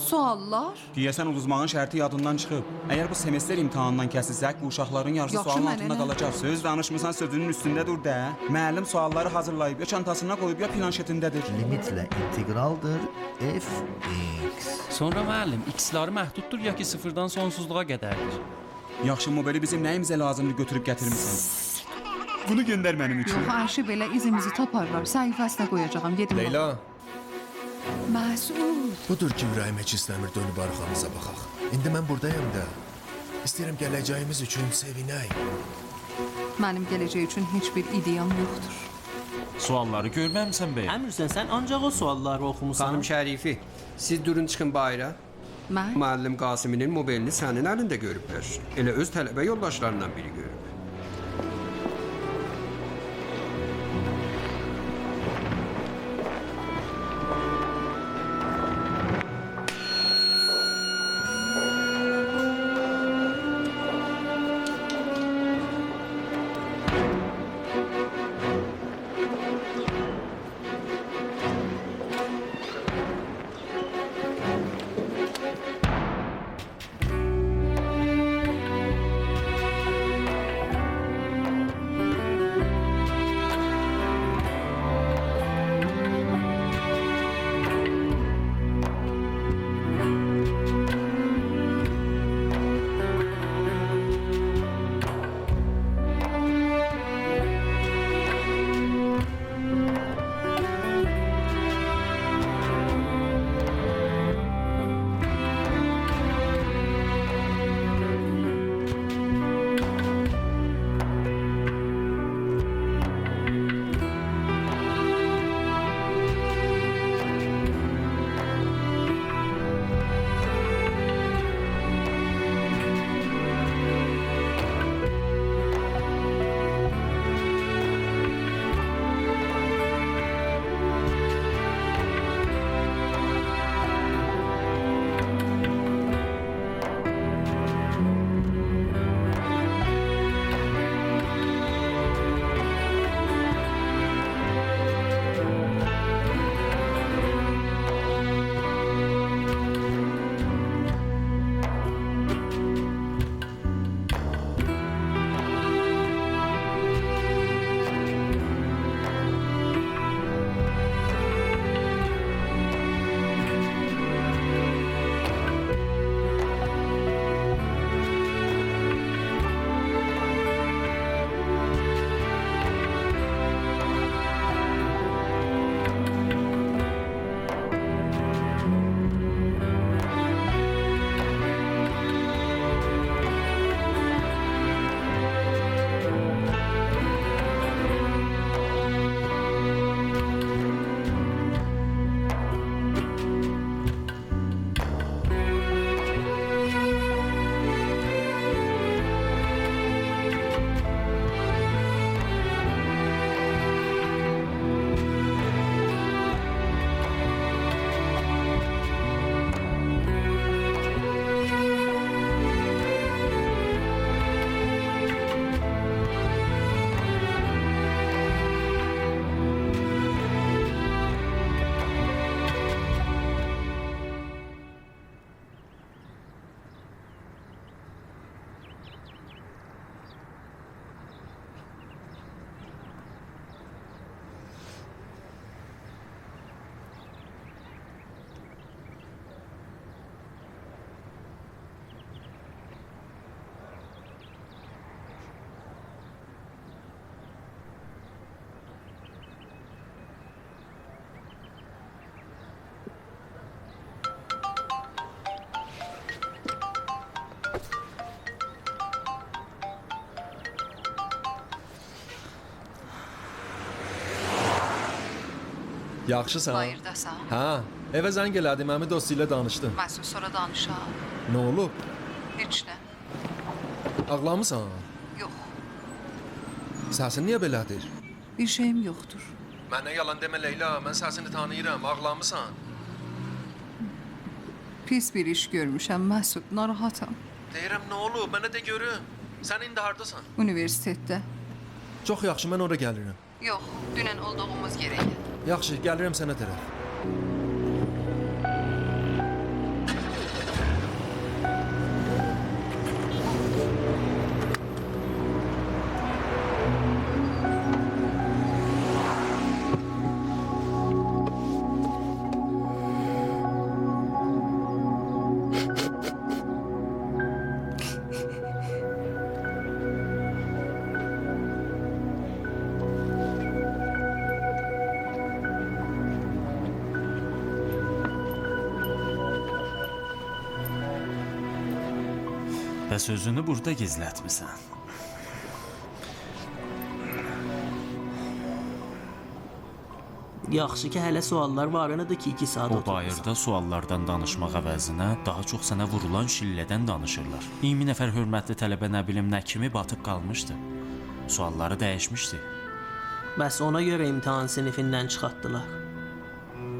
Suallar? Deyəsən uduzmağın şərti yadından çıxıb. Əgər bu semestr imtahanından kəsilsək, bu uşaqların yarısı Yaxşı, sualın mənə altında nə? qalacaq. Söz danışmısan sözünün üstündə dur də. Müəllim sualları hazırlayıb, ya çantasına qoyub, ya planşetindədir. Limitlə inteqraldır fx. Sonra müəllim, x-ları məhduddur ya ki sıfırdan sonsuzluğa qədərdir. Yaxşı, mobili bizim nəyimizə lazımdır götürüb gətirmisən? Bunu göndər mənim üçün. Yox, Ayşe belə izimizi taparlar. Səhifəsinə qoyacağam. Yedim. Leyla, Məsud. budur ki ürəyim heç istəmir dönüb arxamıza baxaq. İndi mən buradayım da. İstəyirəm gələcəyimiz üçün sevinək. Mənim gələcək üçün heç bir ideyam yoxdur. Sualları görməmisən bəy? Əmirsən, sən ancaq o sualları oxumusan. Xanım Şərifi, siz durun çıxın bayıra. Mən? Müəllim Qasiminin mobilini sənin əlində görüblər. Elə öz tələbə yoldaşlarından biri görüb. Yaxşısan? Bayırdasan. Hə, evə zəng elədim, əmi dostu ilə danışdım. Məsud, sonra danışaq. Nə olub? Heç nə. Ağlamısan? Yox. Səsin niyə belədir? Bir şeyim yoxdur. Mənə yalan demə Leyla, mən səsini tanıyıram, ağlamısan. Pis bir iş görmüşəm, Məsud, narahatam. Deyirəm, nə olub, mənə də görüm. Sən indi hardasan? Universitetdə. Çox yaxşı, mən ora gəlirəm. Yox, dünən olduğumuz yerə gəl. Yaxşı, gəlirəm sənə tərəf. Bəs özünü burada gizlətmisən. Yaxşı ki, hələ suallar var idi ki, 2 saat O oturmuşsan. bayırda suallardan danışmaq əvəzinə daha çox sənə vurulan şillədən danışırlar. 20 nəfər hörmətli tələbə nə bilim nə kimi batıb qalmışdı. Sualları dəyişmişdi. Bəs ona görə imtahan sinifindən çıxartdılar.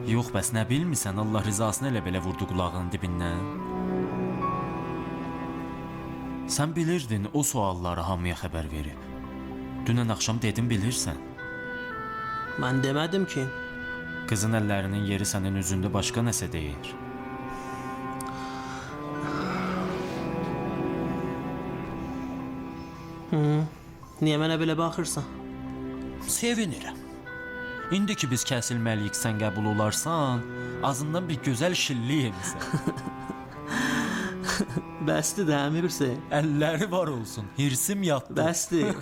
Yox, bəs nə bilmirsən, Allah rizasını elə belə vurdu qulağının dibindən. Sən bilirdin o sualları hamıya xəbər verib. Dünən axşam dedim bilirsən. Mən demədim ki. Qızın əllərinin yeri sənin üzündə başqa nəsə deyir. Niyə mənə belə baxırsan? Sevinirəm. İndi ki biz kəsilməliyik, sən qəbul olarsan, azından bir gözəl şilli yemisən. Bəsdir də, Əmir Hüseyn. Əlləri var olsun, hirsim yatdı. Bəsdir.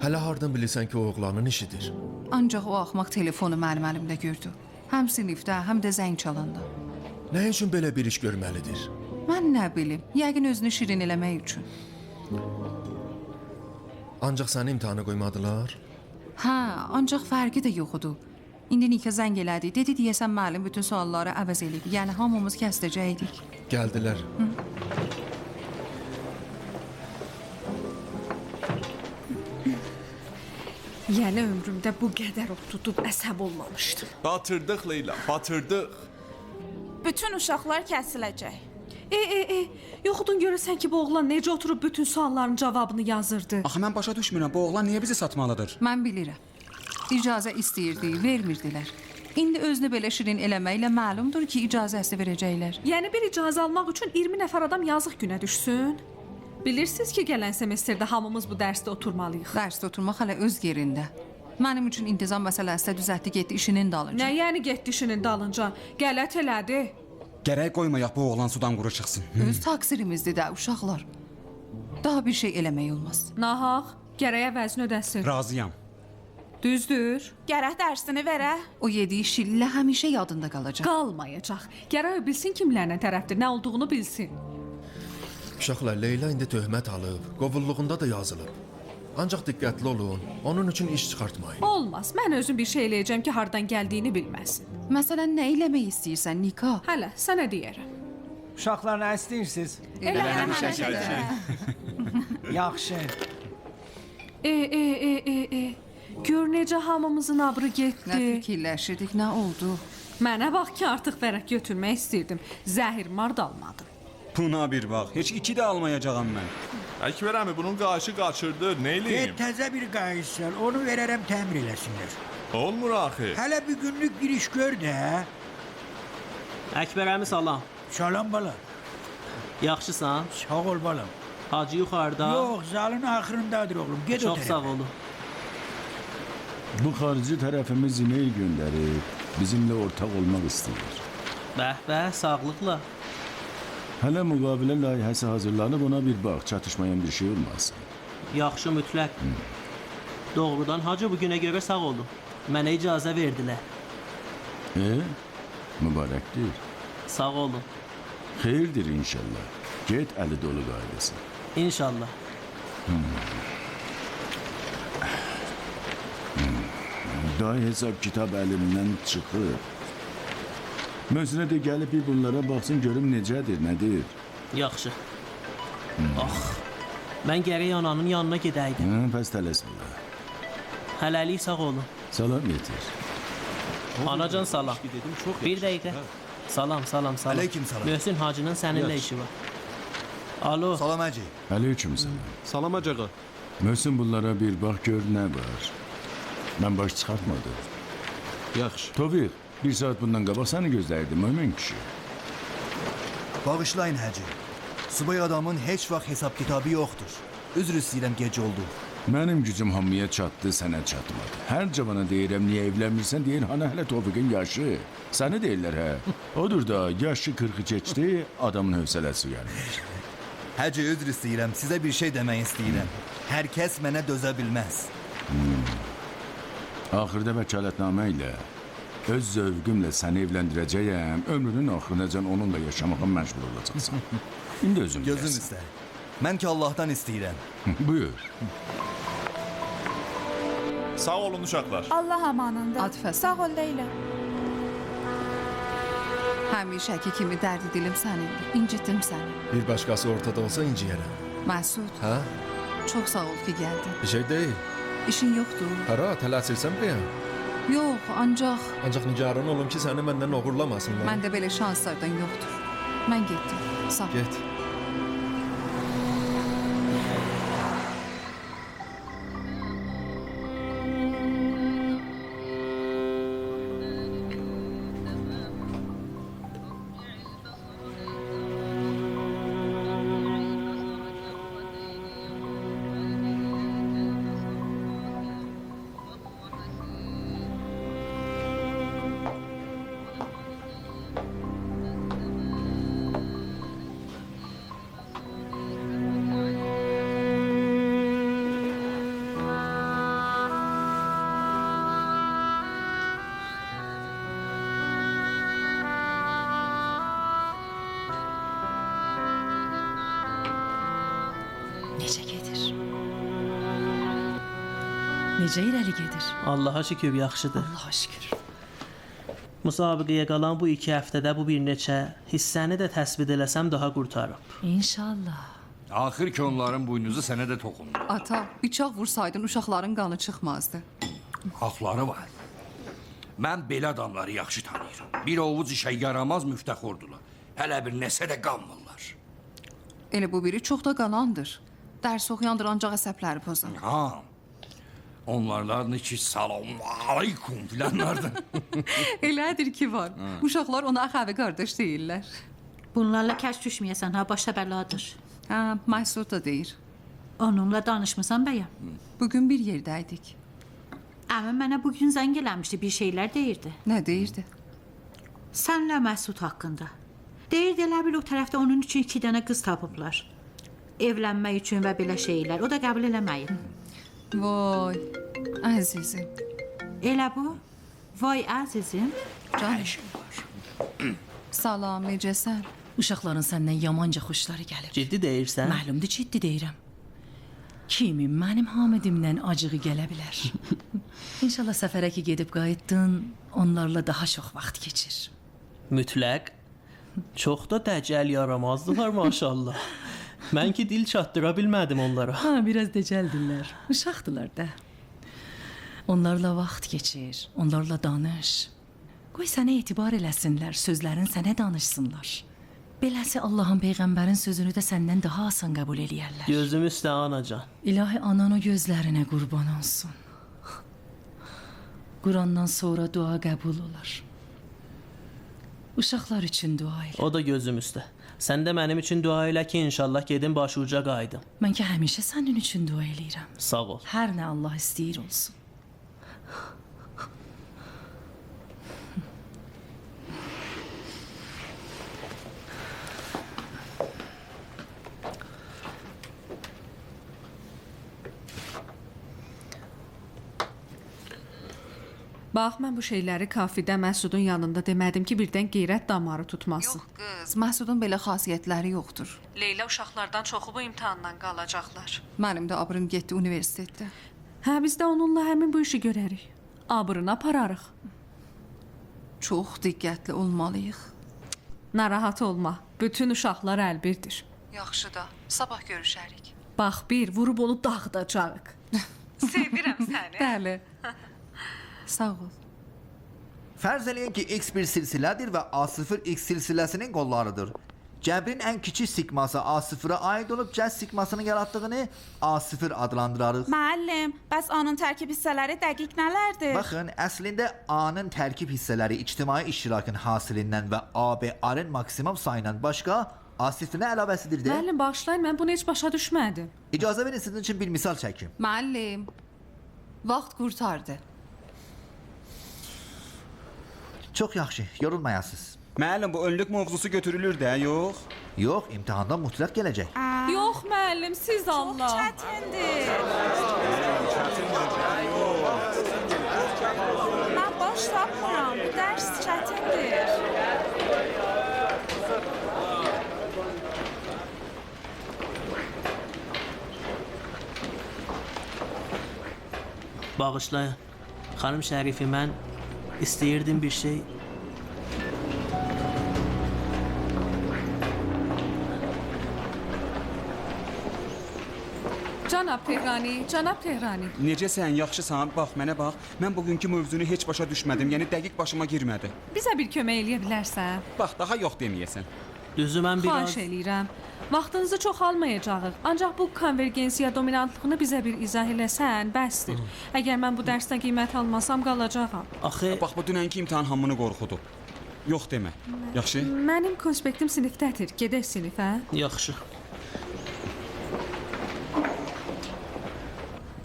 Hələ hardan bilirsən ki, o oğlanın işidir? Ancaq o axmaq telefonu mənim əlimdə gördü. Həm sinifdə, həm də zəng çalanda. Nə üçün belə bir iş görməlidir? Mən nə bilim, yəqin özünü şirin eləmək üçün. Ancaq səni imtahana qoymadılar? Hə, ancaq fərqi də yox idi. İndi Nikə zəng elədi. Dedi deyəsən müəllim bütün sualları əvəz eləyib. Yəni hamımız kəsdirəcəkdik. Gəldilər. Yəni ömrümdə bu qədər ot tutub əsəb olmamışdım. Batırdıq Leyla, batırdıq. Bütün uşaqlar kəsiləcək. Yoxudun görürsən ki, bu oğlan necə oturub bütün sualların cavabını yazırdı. Axı mən başa düşmürəm, bu oğlan niyə bizi satmalıdır? Mən bilirəm. İcazə istəyirdi, vermirdilər. İndi özünü belə şirin eləməklə məlumdur ki, icazəsi verəcəklər. Yəni bir icazə almaq üçün 20 nəfər adam yazıq günə düşsün. Bilirsiniz ki, gələn semestrdə hamımız bu dərsdə oturmalıyıq. Dərsdə oturmaq hələ öz yerində. Mənim üçün intizam məsələsi də düzəltdi getdi işinin dalınca. Nə yəni getdi işinin dalınca? Qələt elədi. Gərək qoymayaq bu oğlan sudan quru çıxsın. Öz taksirimizdir də uşaqlar. Daha bir şey eləmək olmaz. Nahaq, gərək əvəzini ödəsin. Razıyam. Düzdür. Gərək dərsini verə. O yediyi şillə həmişə yadında qalacaq. Qalmayacaq. Gərək o bilsin kimlərlə tərəfdir, nə olduğunu bilsin. Uşaqlar, Leyla indi töhmət alıb, qovulluğunda da yazılıb. Ancaq diqqətli olun, onun üçün iş çıxartmayın. Olmaz, mən özüm bir şey eləyəcəm ki, hardan gəldiyini bilməsin. Məsələn, nə eləmək istəyirsən, Nika? Hələ, sənə deyərəm. Uşaqlar nə istəyirsiniz? Yaxşı. Gör necə hamımızın abrı getdi. Nə fikirləşirdik, nə oldu? Mənə bax ki, artıq vərəq götürmək istirdim. Zəhir mard almadım. Buna bir bax, heç 2 də almayacağam mən. Əkbər əmi bunun qaşı qaçırdı, nə eləyim? Təzə bir qayış var, onu verərəm təmir eləsinlər. Olmur axı. Hələ bir günlük bir iş gör də. Əkbər əmi salam. Salam bala. Yaxşısan? Sağ ol balam. Hacı yuxarıda. Yox, zalın axırındadır oğlum. Get o Çox tərəfə. sağ olun. Bu xarici tərəfimiz e-mail göndərib, bizimlə ortaq olmaq istəyir. Bəh, sağlıqla. Hələ müqavilə layihəsi hazırlanıb, ona bir bax, çatışmayan bir şey olmasın. Yaxşı, mütləq. Doğrudan hacı bugünə görə sağ olun. Mənə icazə verdilər. Mübarəkdir. Sağ olun. Xeyirdir inşallah. Get əli dolu qayıdasın. İnşallah. Daha hesab kitab əlimdən çıxır. Möhsinə də gəlib bir bunlara baxsın, görüm necədir, nədir? Yaxşı. Mən gərək ananın yanına gedəydim. Pəs tələsmirlər. Hələlik sağ olun. Salam yetir. Anacan salam. Bir dəqiqə. Salam. Aleyküm salam. Möhsin hacının səninlə işi var. Alo. Salam Hacı. Aleyküm salam. Salam acağı. Möhsin bunlara bir bax, gör nə var. Mən baş çıxartmadım. Yaxşı. Tofiq, bir saat bundan qabaq səni gözləyirdim, mömin kişi. Bağışlayın Hacı. Subay adamın heç vaxt hesab kitabı yoxdur. Üzr istəyirəm gec oldu. Mənim gücüm hamıya çatdı, sənə çatmadı. Hər cavana deyirəm, niyə evlənmirsən deyir, hani hələ Tofiqin yaşı. Səni deyirlər, hə. Odur da, yaşı 40-ı keçdi, adamın hövsələsi gəlmir. Həcə üzr istəyirəm, sizə bir şey demək istəyirəm. Hər kəs mənə dözə bilməz. Axırda vəkalətnamə ilə öz zövqümlə səni evləndirəcəyəm. Ömrünün axırınacan onunla yaşamağa məcbur olacaqsan. İndi özün Gözün bilərsən. üstə. Mən ki Allahdan istəyirəm. Buyur. Sağ olun uşaqlar. Allah amanında. Atıfə. Sağ ol Leyla. Həmişəki kimi dərdi dilim sənindir. İncitdim səni. Bir başqası ortada olsa inciyərəm. Məsud, Hə? çox sağ ol ki gəldin. Bir şey deyil. İşin yoxdur? Hara, tələsirsən buraya. Yox, ancaq Ancaq nigaran olum ki, səni məndən oğurlamasınlar. məndə belə şanslardan yoxdur. Mən getdim. Sağ ol. Get. Necə gedir? Necə irəli gedir? Allaha şükür yaxşıdır. Allaha şükür. Müsabiqəyə qalan bu 2 həftədə bu bir neçə hissəni də təsbit eləsəm daha qurtarıb. İnşallah. Axır ki onların buynuzu sənə də toxundu. Ata, bıçaq vursaydın uşaqların qanı çıxmazdı. Haqları var. Mən belə adamları yaxşı tanıyıram. Bir ovuc işə yaramaz müftəxordular. Hələ bir nəsə də qanmırlar. Elə bu biri çox da qanandır. Dərs oxuyandır ancaq əsəbləri pozar. Ha. Onlardan ki salam aleykum filanlardan. Elədir ki var. Uşaqlar ona əxəvi qardaş deyirlər. Bunlarla kəş düşməyəsən, ha başa bəladır. Hə, Məsud da deyir. Onunla danışmısan bəyəm? Bugün bir yerdəydik. Əmim mənə bugün zəng eləmişdi, bir şeylər deyirdi. Nə deyirdi? Sənlə Məsud haqqında. Deyirdi elə bil o tərəfdə onun üçün 2 dənə qız tapıblar. Evlənmək üçün və belə şeylər. O da qəbul eləməyib. Vay, əzizim. Elə bu? Vay əzizim. Canım. Salam, necəsən? Uşaqların səndən yamanca xoşları gəlir. Ciddi deyirsən? Məlumdur, ciddi deyirəm. Kimin mənim Hamidimdən acığı gələ bilər. İnşallah səfərə ki gedib qayıtdın, onlarla daha çox vaxt keçir. Mütləq. Çox da dəcəl yaramazdılar maşallah. Mən ki dil çatdıra bilmədim onlara. Ha, biraz dəcəldirlər. Uşaqdılar da. Onlarla vaxt keçir, onlarla danış. Qoy sənə etibar eləsinlər, sözlərin sənə danışsınlar. Beləsi Allahın Peyğəmbərin sözünü də səndən daha asan qəbul eləyərlər. Gözüm üstə anacan. İlahi anan o gözlərinə qurban olsun. Qurandan sonra dua qəbul olar. Uşaqlar üçün dua elə. O da gözüm üstə. Sən də mənim üçün dua elə ki, inşallah gedim başuca qayıdım. Mən ki həmişə sənin üçün dua eləyirəm. Sağ ol. Hər nə Allah istəyir olsun. Bax, mən bu şeyləri kafidə Məsudun yanında demədim ki, birdən qeyrət damarı tutmasın. Yox qız, Məsudun belə xasiyyətləri yoxdur. Leyla uşaqlardan çoxu bu imtahandan qalacaqlar. Mənim də abrım getdi universitetdə. Hə, biz də onunla həmin bu işi görərik. Abrını apararıq. Çox diqqətli olmalıyıq. Narahat olma, bütün uşaqlar əlbirdir. Yaxşı da, sabah görüşərik. Bax, bir vurub onu dağıdacağıq. Sevirəm səni. Bəli. Sağ ol. Fərz eləyin ki, X bir silsilədir və A0 X silsiləsinin qollarıdır. Cəbrin ən kiçik sigması A0-a aid olub cəz sigmasının yaratdığını A0 adlandırarıq. Müəllim, bəs A-nın tərkib hissələri dəqiq nələrdir? Baxın, əslində A-nın tərkib hissələri ictimai iştirakın hasilindən və ABR-ın maksimum sayından başqa A0-nə əlavəsidir də. Müəllim, bağışlayın, mən bunu heç başa düşmədim. İcazə verin sizin üçün bir misal çəkim. Müəllim, vaxt qurtardı. Çox yaxşı, yorulmayasınız. Müəllim, bu önlük mövzusu götürülür də, yox? Yox, imtahanda mütləq gələcək. Yox müəllim, siz Allah. Çox çətindir. Mən baş tapmıram. Bu dərs çətindir. Bağışlayın. Xanım Şərifi, mən istəyirdim bir şey. Cənab Tehrani, cənab Tehrani. Necəsən, yaxşısan? Bax, mənə bax. Mən bugünkü mövzunu heç başa düşmədim. Yəni dəqiq başıma girmədi. Bizə bir kömək eləyə bilərsən? Bax, daha yox deməyəsən. Düzü mən biraz... Xahiş eləyirəm. Vaxtınızı çox almayacağıq. Ancaq bu konvergensiya dominantlığını bizə bir izah eləsən, bəsdir. Əgər mən bu dərsdən qiymət almasam, qalacağam. Axı... Bax, bu dünənki imtahan hamını qorxudu. Yox demə. Yaxşı? Mənim konspektim sinifdədir. Gedək sinifə. Yaxşı.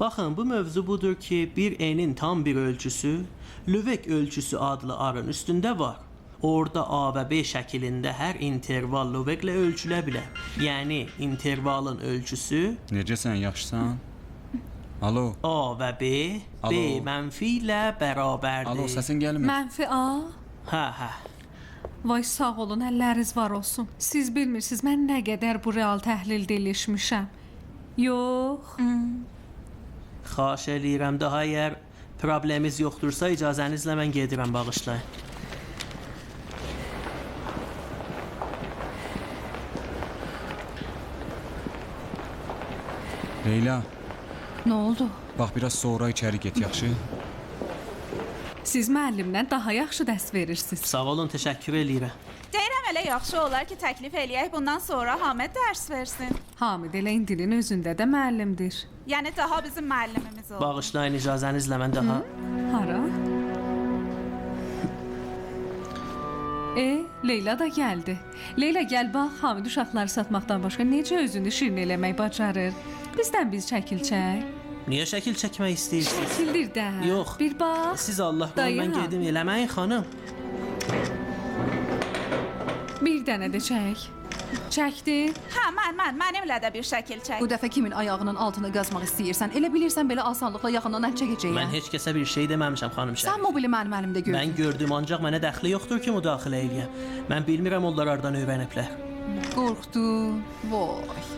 Baxın, bu mövzu budur ki, bir enin tam bir ölçüsü, Lüvek ölçüsü adlı arın üstündə var. Orada A və B şəklində hər interval Lüveklə ölçülə bilər. Yəni, intervalın ölçüsü... Necəsən, yaxşısan? Alo. A və B, Alo. B mənfi ilə bərabərdir. Alo, səsin gəlmir. Mənfi A? Hə. Vay sağ olun, əlləriniz var olsun. Siz bilmirsiniz, mən nə qədər bu real təhlildə ilişmişəm. Yox. Xahiş eləyirəm, daha əgər problemimiz yoxdursa, icazənizlə mən gedirəm, bağışlayın. Leyla, Nə oldu? bax biraz sonra içəri get, yaxşı? Siz müəllimdən daha yaxşı dərs verirsiniz. Sağ olun, təşəkkür eləyirəm. Deyirəm elə yaxşı olar ki, təklif eləyək, bundan sonra Hamid dərs versin. Hamid elə indinin özündə də müəllimdir. Yəni daha bizim müəllimimiz olur. Bağışlayın, icazənizlə mən daha... Hara? Leyla da gəldi. Leyla gəl bax, Hamid uşaqları satmaqdan başqa necə özünü şirin eləmək bacarır. Bizdən biz çəkil çək. Niyə şəkil çəkmək istəyirsiniz? Çəkildir də. Yox. Bir bax. Siz Allah qoyun, mən gedim, eləməyin xanım. Bir dənə də çək. Çəkdin? Hə, mənimlə də bir şəkil çək. Bu dəfə kimin ayağının altını qazmaq istəyirsən? Elə bilirsən belə asanlıqla yaxından əl çəkəcəyəm. Mən heç kəsə bir şey deməmişəm, xanım Şərif. Sən mobili mənim əlimdə gördün. Mən gördüm, ancaq mənə dəxli yoxdur ki, müdaxilə eləyəm. Mən bilmirəm onlar hardan öyrəniblər. Qorxdun. Vay.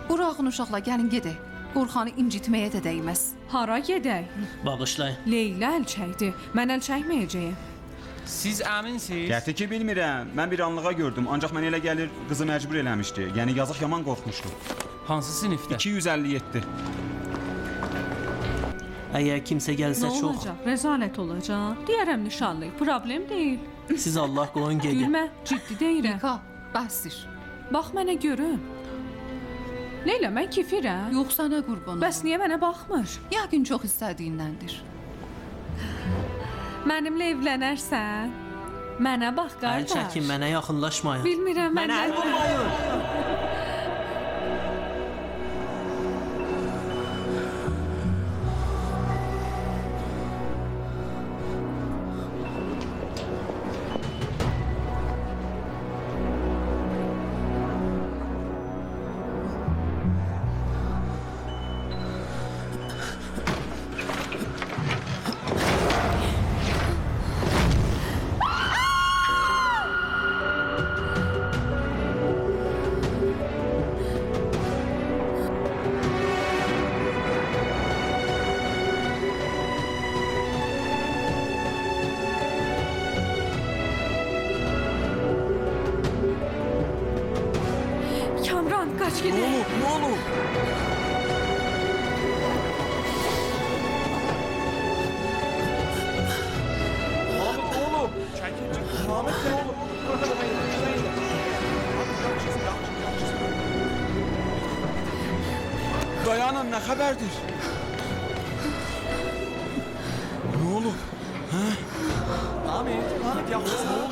Buraxın uşaqlar, gəlin gedək. Qorxanı incitməyə də dəyməz. Hara gedək? Bağışlayın. Leyla əl çəkdi. Mən əl çəkməyəcəyəm. Siz əminsiniz? Qəti ki bilmirəm. Mən bir anlığa gördüm, ancaq mən elə gəlir qızı məcbur eləmişdi. Yəni yazıq yaman qorxmuşdu. Hansı sinifdə? 257. Əgər kimsə gəlsə Nə çox... olacaq? Rəzalət olacaq. Deyərəm nişanlıyıq. Problem deyil. Siz Allah qoyun gedin. Gülmə, ciddi deyirəm. Mika, bəsdir. Bax mənə görüm. Leyla, mən kefirəm. Yox, sənə qurban. Bəs niyə mənə baxmır? Yəqin çox istədiyindəndir. Mənimlə evlənərsən? Mənə bax, qardaş. Əl çəkin, mənə yaxınlaşmayın. Bilmirəm, Mənə əl vurmayın. Kaç gidelim. Ne olur? Hamid oğlum. Çəkil. Hamid ne olur? Dayanın, nə xəbərdir? Ne olur? Hə? Hamid yaxşısın oğlum.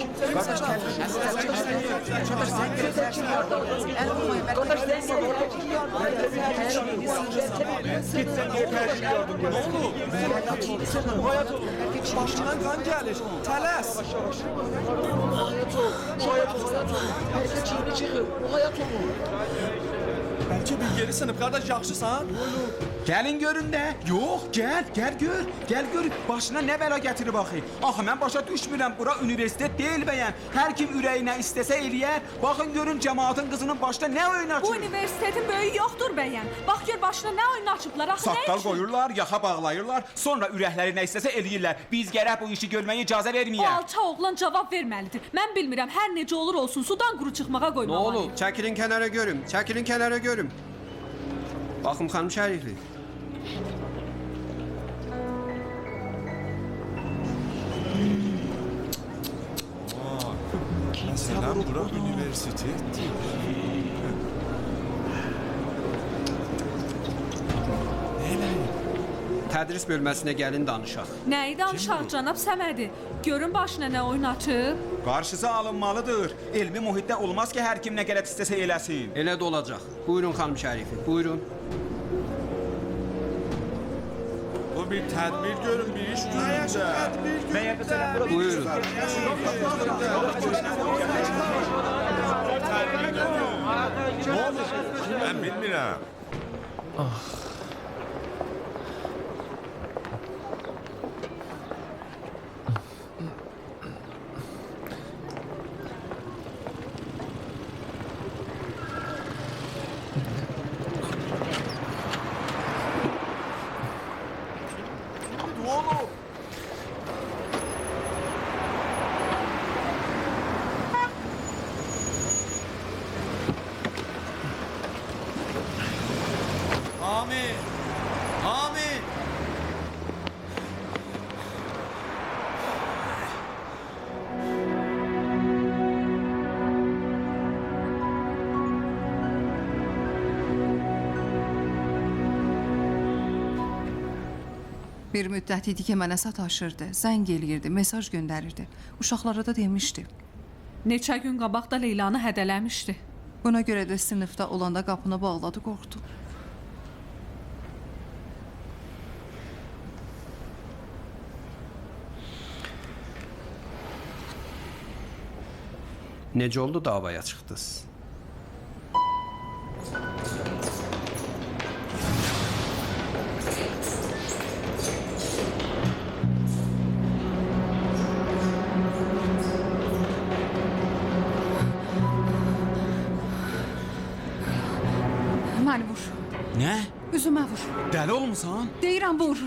Gitsen o tercih yardım gel. Ne oldu? Hayat olur. Başından kan gelir. Tələs. Bəlkə bir geri sınıf qardaş yaxşısan? Gəlin görün də. Yox, gəl gör. Gəl gör. Başına nə bəla gətirib axı. Axı mən başa düşmürəm. Bura universitet deyil bəyəm. Hər kim ürəyinə istəsə eləyər. Baxın görün cəmaatın qızının başına nə oyun Bu açır. universitetin böyüyü yoxdur bəyəm. Bax gör başına nə oyun açıblar. Axı nə Saqqal üçün? qoyurlar, yaxa bağlayırlar, sonra ürəkləri nə istəsə eləyirlər. Biz gərək bu işi görməyə icazə verməyək. Alça oğlan cavab verməlidir. Mən bilmirəm, hər necə olur olsun, sudan quru çıxmağa Nə qoymamalıyıq. olub? Çəkilin kənara görüm. Çəkilin kənara görüm. Baxın xanım Şərifli. Məsələn, bura universitetdir. Tədris bölməsinə gəlin danışaq. Nəyi danışaq cənab Səmədi? Görün başına nə oyun açıb. Qarşısı alınmalıdır. Elmi mühitdə olmaz ki, hər kim nə qələt istəsə eləsin. Elə də olacaq. Buyurun xanım Şərifi, buyurun. Bu bir tədbir görün, bir iş gücündə. Buyurun. Nə olur? Mən bilmirəm. Hamid! Hamid! Bir müddət idi ki, mənə sataşırdı, zəng eləyirdi, mesaj göndərirdi. Uşaqlara da demişdi. Neçə gün qabaq da Leylanı hədələmişdi. Buna görə də sinifdə olanda qapını bağladı, qorxdu. Necə oldu davaya çıxdınız? Məni vur, Nə? üzümə vur. Dəli olmusan? Deyirəm vur.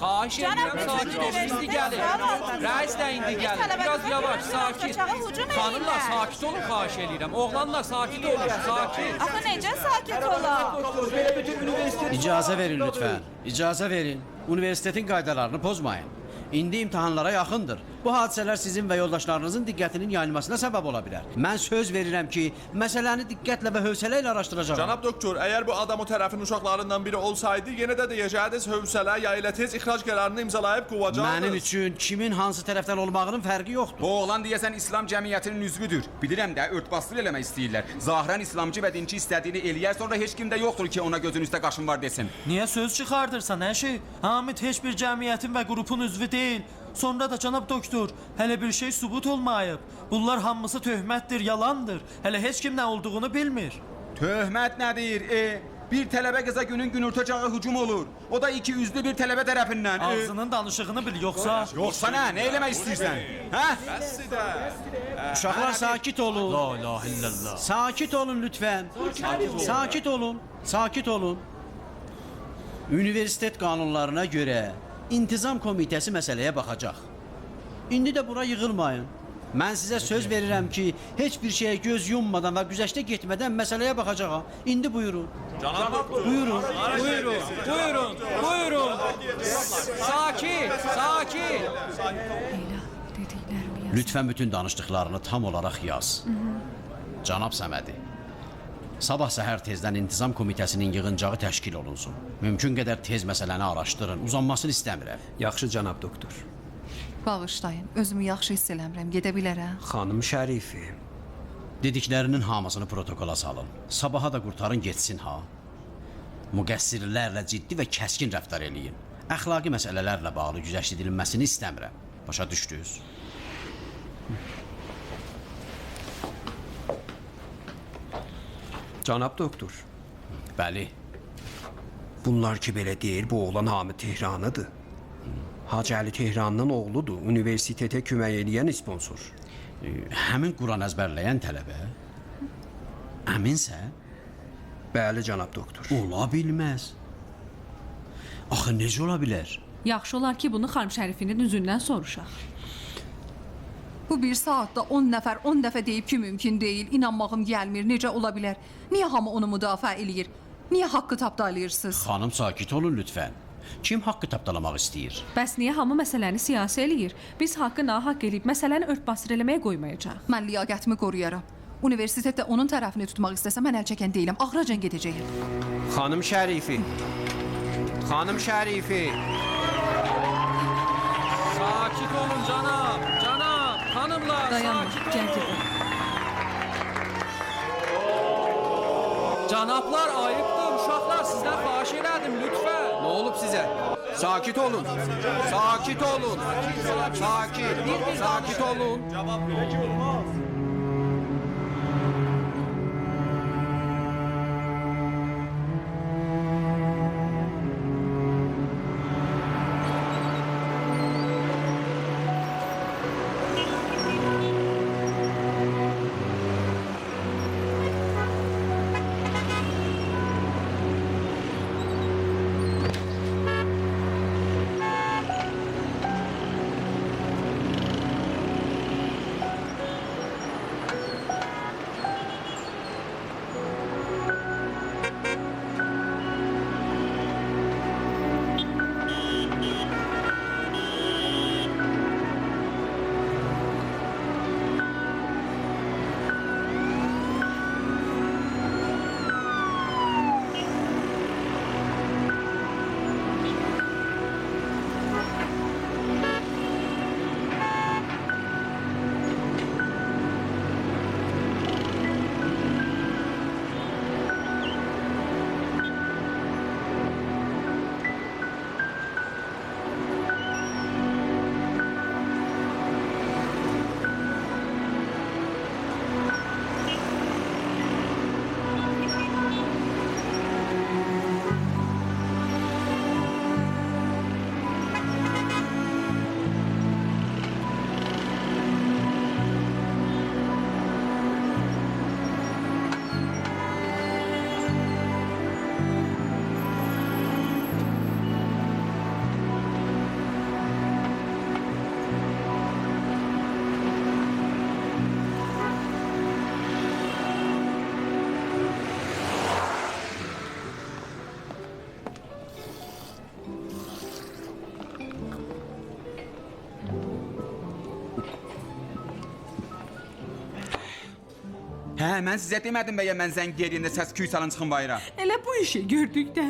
Xahiş edirəm, sakit olun, indi gəlir. Rəis də indi gəlir. Biraz yavaş, sakit. Xanımlar, sakit olun, xahiş edirəm. Oğlanlar, sakit olun, sakit. Axı necə sakit ola? İcazə verin lütfən. İcazə verin. Universitetin qaydalarını pozmayın. İndi imtahanlara yaxındır. Bu hadisələr sizin və yoldaşlarınızın diqqətinin yayılmasına səbəb ola bilər. Mən söz verirəm ki, məsələni diqqətlə və hövsələ ilə araşdıracağam. Cənab doktor, əgər bu adam o tərəfin uşaqlarından biri olsaydı, yenə də deyəcəydiniz hövsələ ya ilə tez ixrac qərarını imzalayıb qovacaqdınız. Mənim üçün kimin hansı tərəfdən olmağının fərqi yoxdur. Bu oğlan deyəsən İslam cəmiyyətinin üzvüdür. Bilirəm də örtbasdır eləmək istəyirlər. Zahirən İslamcı və dinçi istədiyini eləyər, sonra heç kimdə yoxdur ki, ona gözün üstə qaşın var desin. Niyə söz çıxardırsan, hər şey? Hamid heç bir cəmiyyətin və qrupun üzvü deyil. Sonra da cənab doktor, hələ bir şey sübut olmayıb. Bunlar hamısı töhmətdir, yalandır. Hələ heç kim nə olduğunu bilmir. Töhmət nədir? Bir tələbə qıza günün günortacağı hücum olur. O da iki yüzlü bir tələbə tərəfindən. Ağzının danışığını bil, yoxsa... Yoxsa nə eləmək istəyirsən? Hə? Uşaqlar sakit olun. La ilahe illallah. Sakit olun lütfen. Sakit olun. Sakit olun. Üniversitet qanunlarına görə İntizam Komitəsi məsələyə baxacaq. İndi də bura yığılmayın. Mən sizə söz verirəm ki, heç bir şeyə göz yummadan və güzəştə getmədən məsələyə baxacağam. İndi buyurun. Buyurun. Buyurun. Sakin. Lütfən bütün danışdıqlarını tam olaraq yaz. Cənab Səmədi, sabah səhər tezdən İntizam Komitəsinin yığıncağı təşkil olunsun. Mümkün qədər tez məsələni araşdırın. Uzanmasını istəmirəm. Yaxşı cənab doktor. Bağışlayın, özümü yaxşı hiss eləmirəm, gedə bilərəm. Xanım Şərifi. Dediklərinin hamısını protokola salın. Sabaha da qurtarın getsin ha. Müqəssirlərlə ciddi və kəskin rəftar eləyin. Əxlaqi məsələlərlə bağlı güzəşdirilməsini istəmirəm. Başa düşdünüz? Cənab doktor. Bəli. Bunlar ki belə deyir, bu oğlan Hamid Tehranıdır. Hacı Əli Tehranının oğludur. Universitetə kömək eləyən sponsor. Həmin Quran əzbərləyən tələbə? Əminsə? Bəli, cənab doktor. Ola bilməz. Axı necə ola bilər? Yaxşı olar ki, bunu xanım Şərifinin üzündən soruşaq. Bu bir saatda 10 nəfər 10 dəfə deyib ki, mümkün deyil. İnanmağım gəlmir, necə ola bilər? Niyə hamı onu müdafiə eləyir? Niyə haqqı tapdalayırsınız? Xanım, sakit olun lütfən. Kim haqqı tapdalamaq istəyir? Bəs niyə hamı məsələni siyasi eləyir? Biz haqqı nahaq eləyib məsələni örtbasır eləməyə qoymayacaq. Mən liaqətimi qoruyaram. Universitetdə onun tərəfini tutmaq istəsəm mən əl çəkən deyiləm. Ağracan gedəcəyim. Xanım Şərifi. Sakit olun cənab. Xanımlar, Dayanma, sakit gəl olun. gedin. Cənablar, ayıbdır. Uşaqlar, sizdən xahiş elədim, lütfən. Nə olub sizə? Sakit olun. Sakit olun. Hə, mən sizə demədim bəyəm mən zəng yerində səs küy salın çıxın bayıra. Elə bu işi gördükdə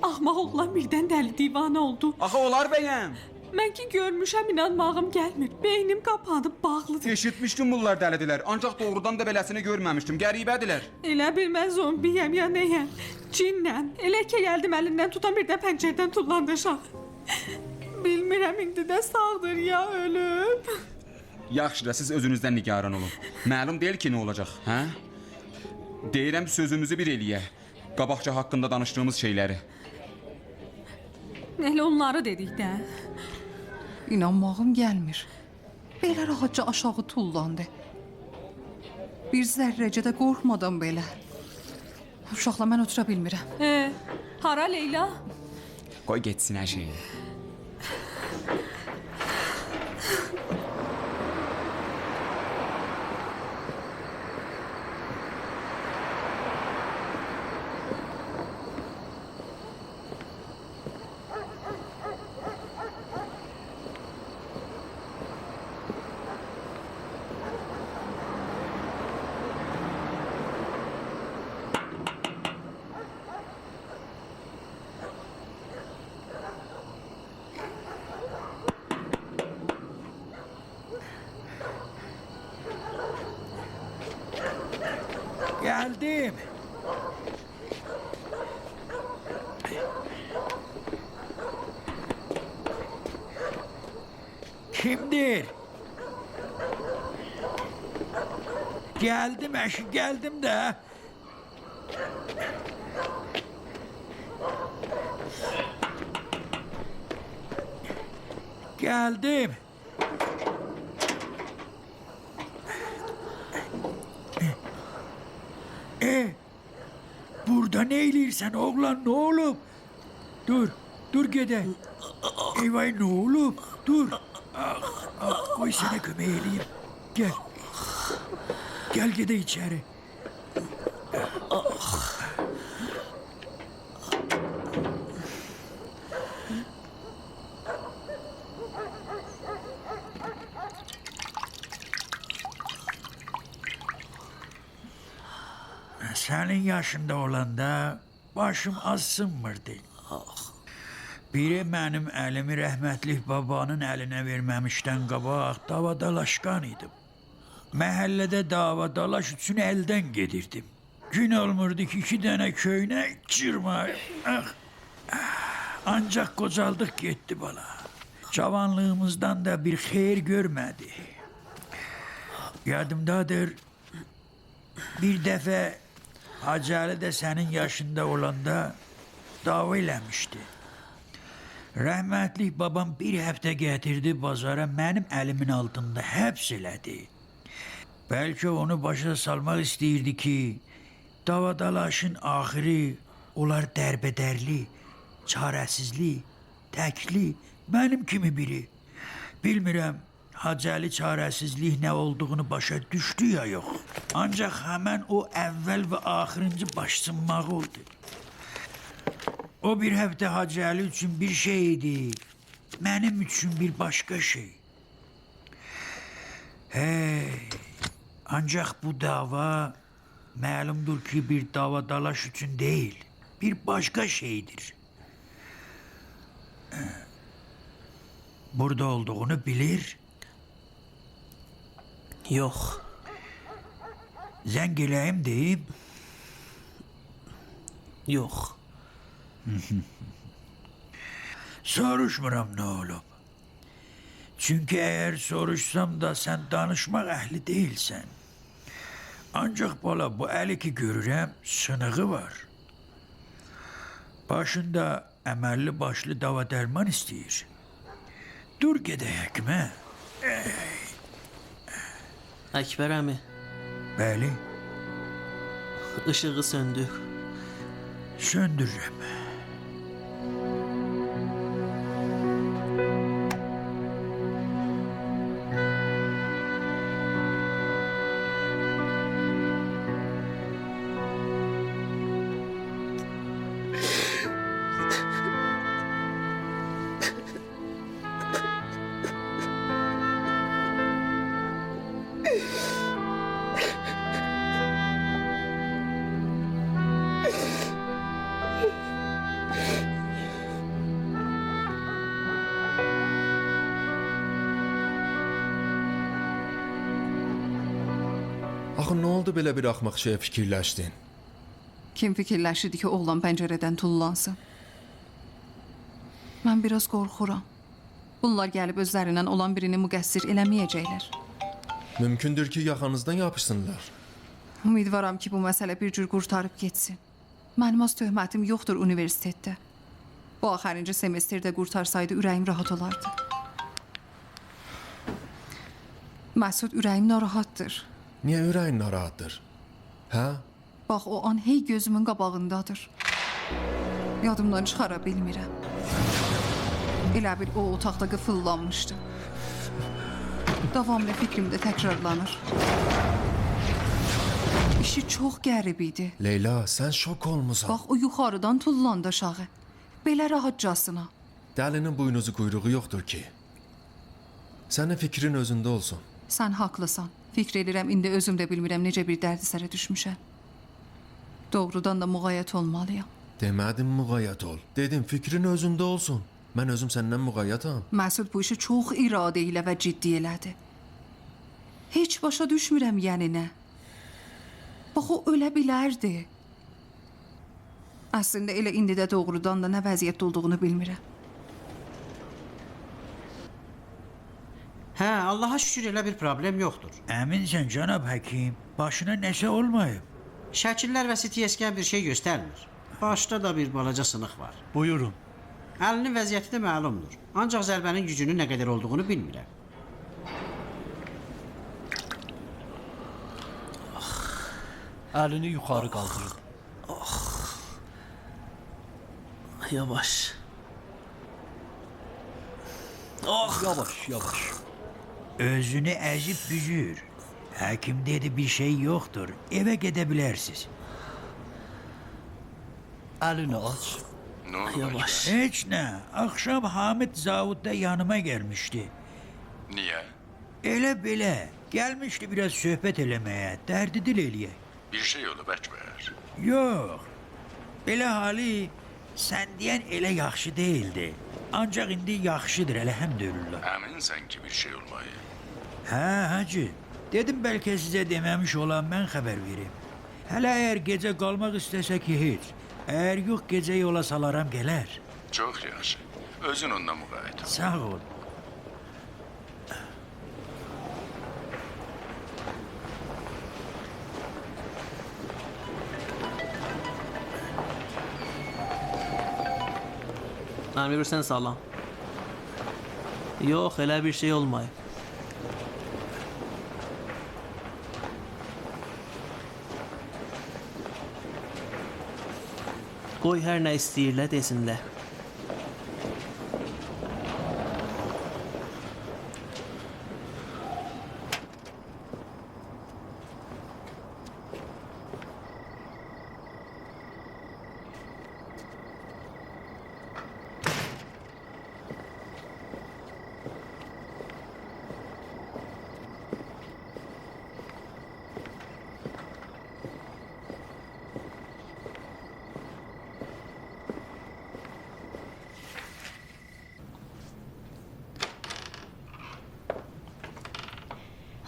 axmaq oğlan birdən dəli divanə oldu. Axı olar bəyəm. Mən ki görmüşəm, inanmağım gəlmir. Beynim qapanıb bağlıdır. Eşitmişdim bunlar dəlidirlər. Ancaq doğrudan da beləsini görməmişdim. Qəribədirlər. Elə bil mən zombiyəm ya nəyəm. Cinnən. Elə ki gəldim əlindən tutan bir də pəncərədən tullandı aşağı. Bilmirəm indi də sağdır ya ölüb. Yaxşı da siz özünüzdən nigaran olun. Məlum deyil ki nə olacaq, hə? Deyirəm sözümüzü bir eləyə. Qabaqca haqqında danışdığımız şeyləri. Elə onları dedik də. İnanmağım gəlmir. Belə rahatca aşağı tullandı. Bir zərrəcə də qorxmadan belə. Uşaqla mən otura bilmirəm. Hara Leyla? Qoy getsin hər şey. Geldim. Kimdir? Geldim eşi geldim de. Geldim. Burada ne eylirsen oğlan ne olup? Dur gede. Eyvay ne olup? Dur. Koy sana kömeği eleyim. Gel gede içeri. Senin yaşında olanda başım az sınmırdı. Biri mənim əlimi rəhmətlik babanın əlinə verməmişdən qabaq davadalaşqan idim. Məhəllədə davadalaş üçün əldən gedirdim. Gün olmurdu ki 2 dənə köynə cırmayım. Ancaq qocaldıq getdi bala. Cavanlığımızdan da bir xeyir görmədi. Yadımdadır, bir dəfə Hacı Ali də sənin yaşında olanda dava eləmişdi. Rəhmətlik babam bir həftə gətirdi bazara, mənim əlimin altında həbs elədi. Bəlkə onu başa salmaq istəyirdi ki, davadalaşın axırı olar dərbədərli, çarəsizli, təkli, mənim kimi biri. Bilmirəm, Hacı Ali çarəsizlik nə olduğunu başa düşdü ya yox. Ancaq həmən o əvvəl və axırıncı başsınmaq oldu. O bir həftə Hacı Ali üçün bir şey idi, mənim üçün bir başqa şey. Hey, ancaq bu dava məlumdur ki bir davadalaş üçün deyil, bir başqa şeydir. Burada olduğunu bilir. Yox. Zəng eləyim deyim. Yox. Soruşmuram nə olub. Çünki əgər soruşsam da sən danışmaq əhli deyilsən. Ancaq bala bu əli ki görürəm, sınığı var. Başında əməlli başlı dava dərman istəyir. Dur gedəyək mə. Əkbər əmi. Bəli. Işığı söndür. Söndürürəm. Axı nə oldu belə bir axmaq şeyə fikirləşdin? Kim fikirləşirdi ki oğlan pəncərədən tullansın? Mən biraz qorxuram. Bunlar gəlib özlərindən olan birini müqəssir eləməyəcəklər. Mümkündür ki yaxanızdan yapışsınlar. Ümidvaram ki bu məsələ bir cür qurtarıb getsin. Mənim az töhmətim yoxdur universitetdə. Bu axırıncı semestrdə qurtarsaydı ürəyim rahat olardı. Məsud, ürəyim narahatdır. Niyə ürəyin narahatdır? Hə? Bax, o an hey gözümün qabağındadır. Yadımdan çıxara bilmirəm. Elə bil o otaqda qıfıllanmışdı. Davamlı fikrimdə təkrarlanır. İşi çox qərib idi. Leyla, sən şok olmusan. Bax, o yuxarıdan tullandı aşağı. Belə rahatcasına. Dəlinin buynuzu quyruğu yoxdur ki. Sənin fikrin özündə olsun. Sən haqlısan. Fikr edirəm, indi özüm də bilmirəm necə bir dərdisərə düşmüşəm. Doğrudan da müğayyət olmalıyam. Demədim müğayyət ol. Dedim fikrin özündə olsun. Mən özüm səndən müğayyətam. Məsud bu işi çox iradə ilə və ciddi elədi. Heç başa düşmürəm yəni nə. Bax, o ölə bilərdi. Əslində elə indi də doğrudan da nə vəziyyətdə olduğunu bilmirəm. Hə, Allaha şükür elə bir problem yoxdur. Əminsən cənab həkim, başına nəsə olmayıb. Şəkillər və CT scan bir şey göstərmir. Başda da bir balaca sınıq var. Buyurun. Əlinin vəziyyəti də məlumdur. Ancaq zərbənin gücünün nə qədər olduğunu bilmirəm. Əlini yuxarı qaldırın. Yavaş. Yavaş, yavaş. Özünü əzib büzür. Həkim dedi bir şey yoxdur. Evə gedə bilərsiniz. Əlini aç. Yavaş. Heç nə. Axşam Hamid Zavudda yanıma gəlmişdi. Niyə? Elə belə. Gəlmişdi biraz söhbət eləməyə, dərdi dil eləyək. Bir şey olub Əkbər. Yox. Belə hali sən deyən elə yaxşı deyildi. Ancaq indi yaxşıdır, əlhəmdülillah. Əminsən ki, bir şey olmayıb? Hə, hacı. Dedim bəlkə sizə deməmiş olan mən xəbər verim. Hələ əgər gecə qalmaq istəsə ki, heç. Əgər yox, gecə yola salaram gələr. Çox yaxşı. Özün onunla müqayiət ol. Sağ ol. Mən bilirsən sağlam. Yox, elə bir şey olmayıb. Qoy hər nə istəyirlər desinlər.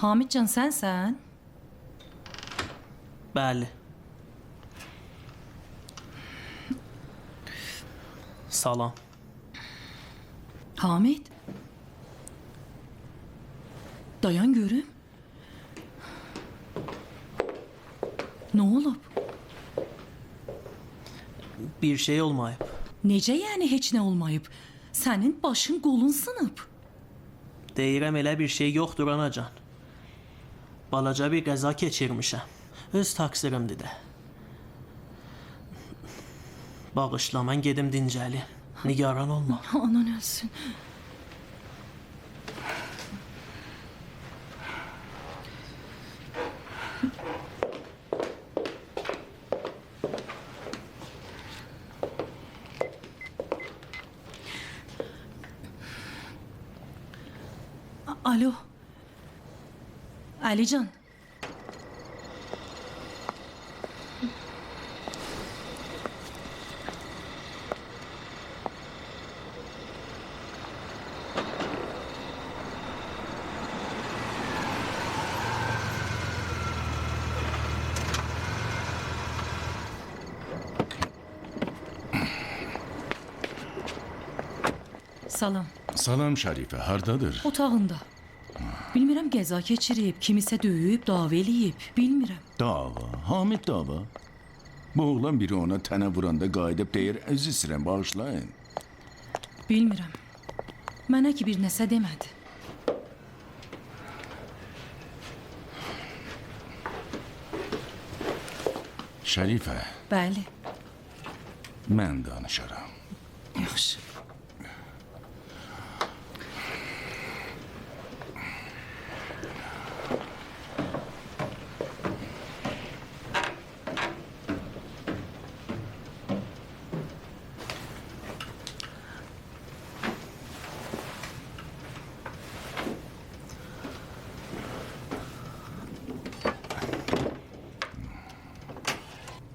Hamidcan sənsən? Bəli. Salam. Hamid? Dayan görüm. Nə olub? Bir şey olmayıb. Necə yəni heç nə olmayıb? Sənin başın qolun sınıb. Deyirəm elə bir şey yoxdur anacan. Balaca bir qəza keçirmişəm. Öz taksirimdir də. Bağışla, mən gedim dincəli. Nigaran olma. Anan ölsün. Alo. Alican. Salam. Salam Şərifə, hardadır? Otağında. Bilmirəm qəza keçirib, kimisə döyüb, dava eləyib, bilmirəm. Dava, Hamid dava. Bu oğlan biri ona tənə vuranda qayıdıb deyir, əziz istəyirəm, bağışlayın. Bilmirəm. Mənə ki bir nəsə demədi. Şərifə, Bəli, mən danışaram. yaxşı.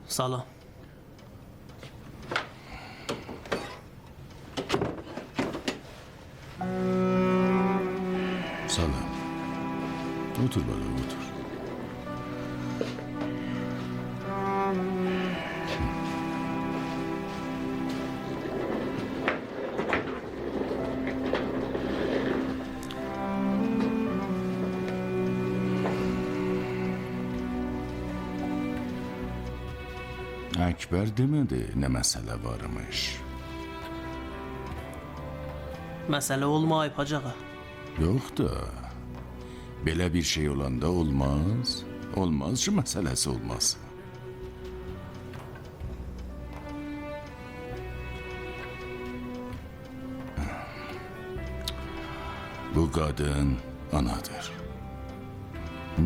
Salam. Salam. Otur bana, otur. Əkbər demədi nə məsələ varmış. Məsələ olmayıb Hacı ağa. Yox da, belə bir şey olanda olmaz. Olmaz ki, məsələsi olmaz. Bu qadın anadır.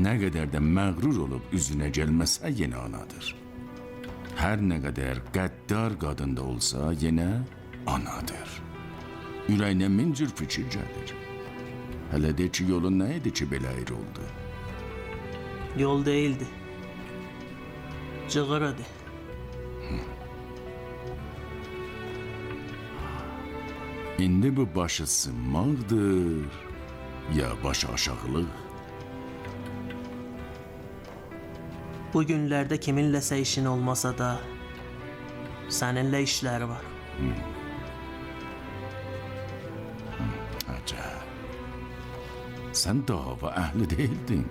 Nə qədər də məğrur olub üzünə gəlməsə yenə anadır. Hər nə qədər qəddar qadın da olsa yenə anadır. Ürəyinə min cür fikir gəlir. Hələ de ki, yolun nə idi ki, belə ayrı oldu? Yol değildi. Cığıradı. İndi bu başı sınmaqdır, ya başı aşağılıq? Bu günlerde kiminləsə işin olmasa da səninlə işləri var. Əcəb. Sən dava əhli deyildin.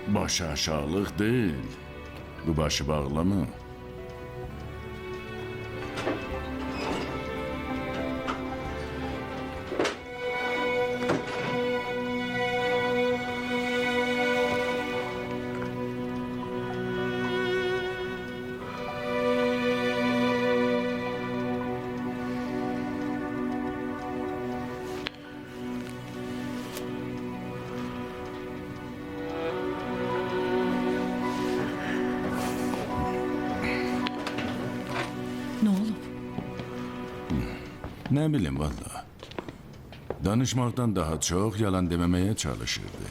Başı aşağılıq deyil. Bu başı bağlama. Nə olub? Nə bilim valla. Danışmaqdan daha çox yalan deməməyə çalışırdı.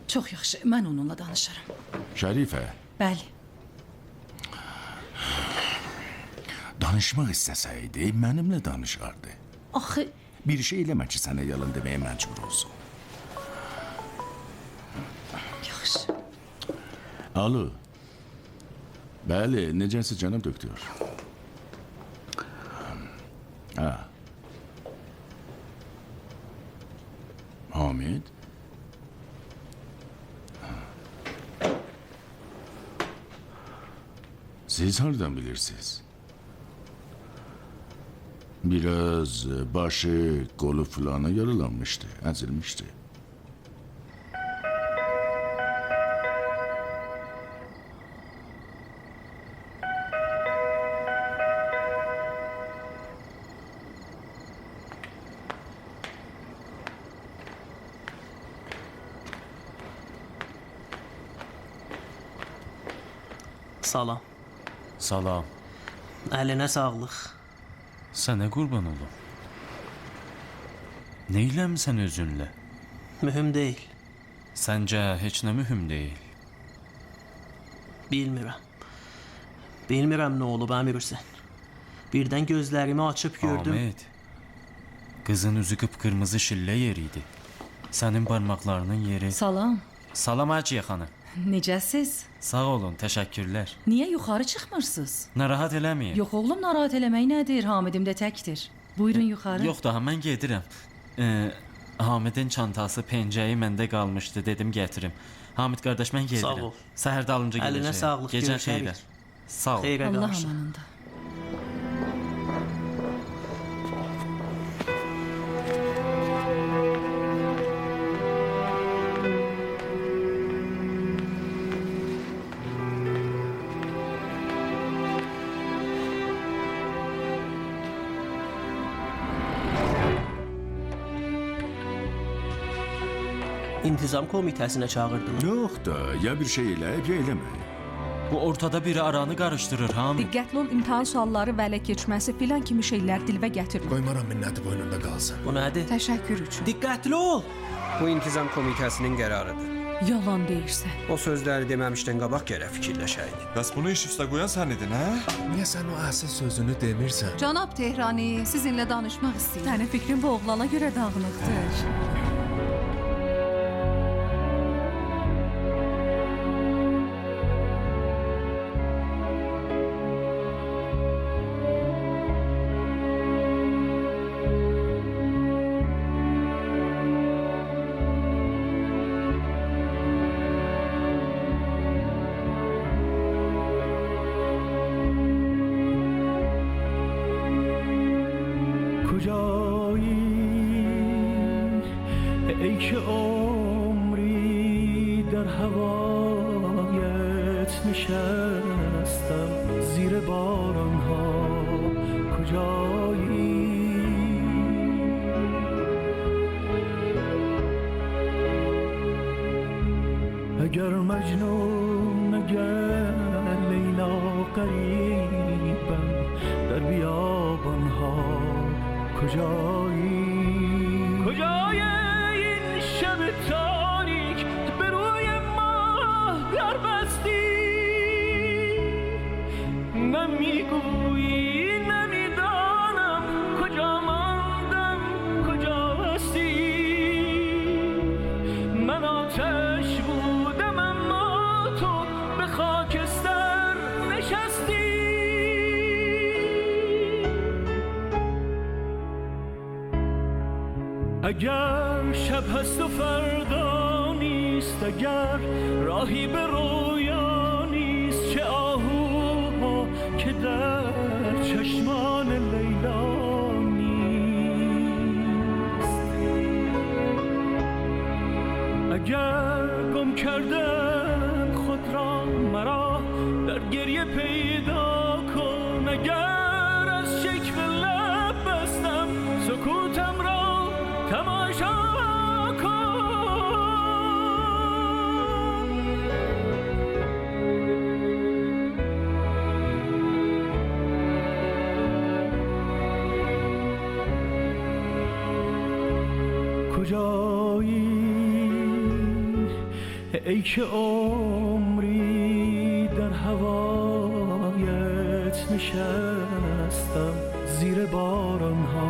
Çox yaxşı, mən onunla danışaram. Şərifə, Bəli, danışmaq istəsəydi mənimlə danışardı. axı Bir şey eləmə ki, sənə yalan deməyə məcbur olsun. yaxşı. Alo. Bəli, necəsi cənab doktor? Ha. Hamid? Siz hardan bilirsiniz? Biraz başı, kolu fulana yaralanmıştı, ezilmişti. Salam. Salam. Əlinə sağlıq. Sənə qurban olum. Neyləmsən özünlə? Mühüm deyil. Səncə heç nə mühüm deyil. Bilmirəm. Bilmirəm nə olub əmirsən. Birdən gözlərimi açıb gördüm. Ahmet. Qızın üzü qıpqırmızı şillə yeri idi. Sənin barmaqlarının yeri... Salam. Salam Hacıya xanım. Necəsiz? Sağ olun, təşəkkürlər. Niyə yuxarı çıxmırsınız? Narahat eləməyin. Yox oğlum, narahat eləmək nədir? Hamidim də təkdir. Buyurun yuxarı. Yox daha mən gedirəm. Hamidin çantası, pencəyi məndə qalmışdı, dedim gətirim. Hamid qardaş mən gedirəm. Sağ ol. Səhər dalınca gələcəm. Əlinə sağlıq, Gecən görüşərik. xeyrə. Sağ ol. Xeyrə Allah qarşı. amanında. İntizam komitəsinə çağırdılar. Yox da, ya bir şey eləyib, ya eləməyib. Bu ortada biri aranı qarışdırır, Hamid. Diqqətli ol, imtahan sualları və ələ keçməsi filan kimi şeylər dilə gətirmə. Qoymaram minnəti boynunda qalsın. Bu nədir? Təşəkkür üçün. Diqqətli ol. Bu intizam komitəsinin qərarıdır. Yalan deyirsən. O sözləri deməmişdən qabaq gərək fikirləşəydik. Bəs bunu iş üstə qoyan sən idin, hə? Niyə sən o əsl sözünü demirsən? Cənab Tehrani, sizinlə danışmaq istəyirəm. Sənin fikrin bu oğlana görə dağınıqdır. ای که عمری در هوایت نشستم زیر باران ها کجایی اگر مجنون اگر لیلا قریبم در بیابان ها کجایی کجای این شب تاریک به روی ماه در بستی نمیگویی نمیدانم کجا ماندم کجا هستی من آتش بودم اما تو به خاکستر نشستی اگر شب هست و فردا نیست اگر راهی به رویا نیست چه آهوها که در چشمان لیلا نیست اگر گم کردم خود را مرا در گریه پیدا کن اگر از شکوه لب بستم سکوتم را تماشا کن کجایی ای که عمری در هوایت نشستم زیر باران ها